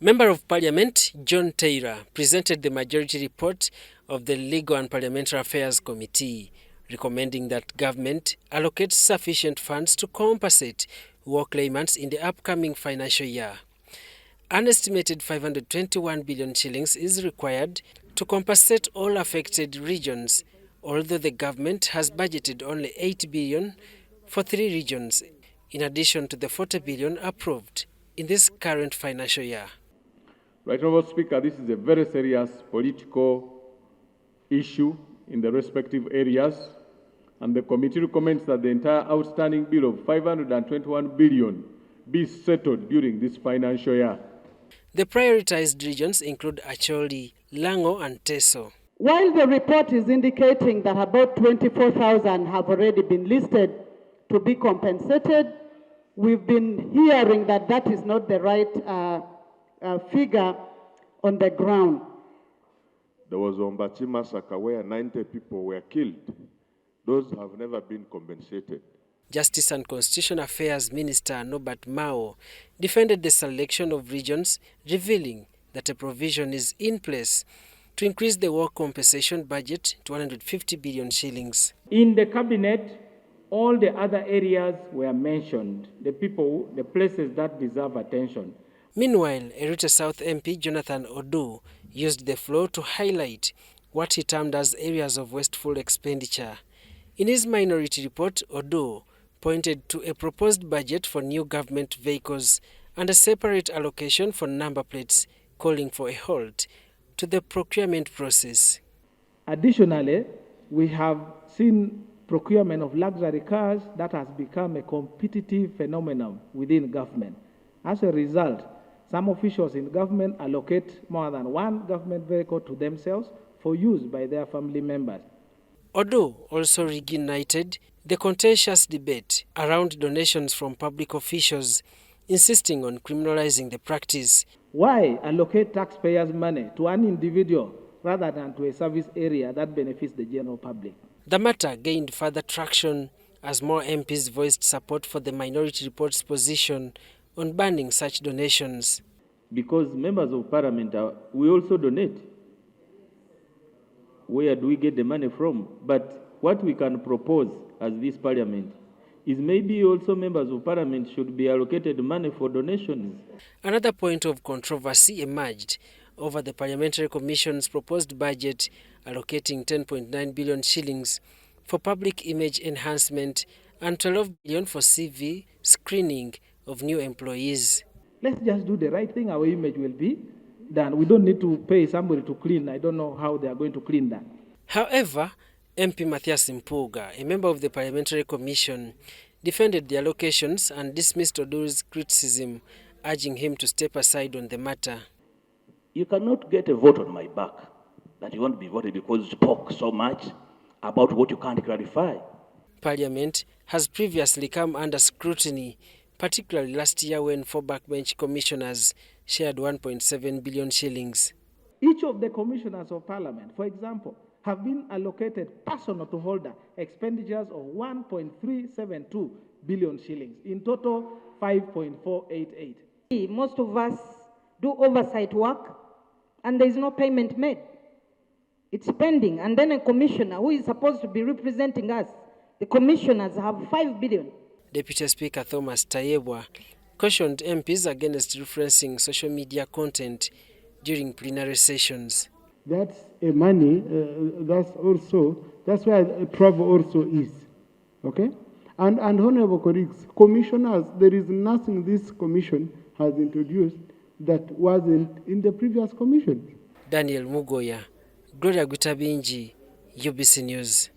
Member of Parliament John Taylor presented the majority report of the Legal and Parliamentary Affairs Committee, recommending that government allocates sufficient funds to compensate war claimants in the upcoming financial year. An estimated 521 billion shillings is required to compensate all affected regions, although the government has budgeted only 8 billion for 3 regions, in addition to the 40 billion approved in this current financial year. Right, Honourable Speaker, this is a very serious political issue in the respective areas, and the committee recommends that the entire outstanding bill of 521 billion be settled during this financial year. The prioritized regions include Acholi, Lango and Teso. While the report is indicating that about 24,000 have already been listed to be compensated, we've been hearing that that is not the right figure on the ground. There was Ombachi massacre where 90 people were killed. Those have never been compensated. Justice and Constitutional Affairs Minister Norbert Mao defended the selection of regions, revealing that a provision is in place to increase the war compensation budget to 150 billion shillings. In the cabinet, all the other areas were mentioned, the places that deserve attention. Meanwhile, Erute South MP Jonathan Odu used the floor to highlight what he termed as areas of wasteful expenditure. In his minority report, Odu pointed to a proposed budget for new government vehicles and a separate allocation for number plates, calling for a halt to the procurement process. Additionally, we have seen procurement of luxury cars that has become a competitive phenomenon within government. As a result, some officials in government allocate more than one government vehicle to themselves for use by their family members. Odu also reignited the contentious debate around donations from public officials, insisting on criminalizing the practice. Why allocate taxpayers' money to an individual rather than to a service area that benefits the general public? The matter gained further traction as more MPs voiced support for the minority report's position on banning such donations. Because members of parliament, we also donate. Where do we get the money from? But what we can propose as this parliament is maybe also members of parliament should be allocated money for donations. Another point of controversy emerged over the Parliamentary Commission's proposed budget allocating 10.9 billion shillings for public image enhancement and 12 billion for CV screening of new employees. Let's just do the right thing, our image will be done. We don't need to pay somebody to clean. I don't know how they are going to clean that. However, MP Matthias Mpuga, a member of the Parliamentary Commission, defended the allocations and dismissed Odu's criticism, urging him to step aside on the matter. You cannot get a vote on my back that you won't be voted because you spoke so much about what you can't clarify. Parliament has previously come under scrutiny, particularly last year when 4 backbench commissioners shared 1.7 billion shillings. Each of the commissioners of parliament, for example, have been allocated personal to holder expenditures of 1.372 billion shillings, in total 5.488. Most of us do oversight work and there is no payment made. It's pending, and then a commissioner who is supposed to be representing us, the commissioners have 5 billion. Deputy Speaker Thomas Tayebwa cautioned MPs against referencing social media content during plenary sessions. That's a money, that's why travel also is, okay? And honorable colleagues, commissioners, there is nothing this commission has introduced that wasn't in the previous commission. Daniel Mugoya, Gloria Gutabinji, UBC News.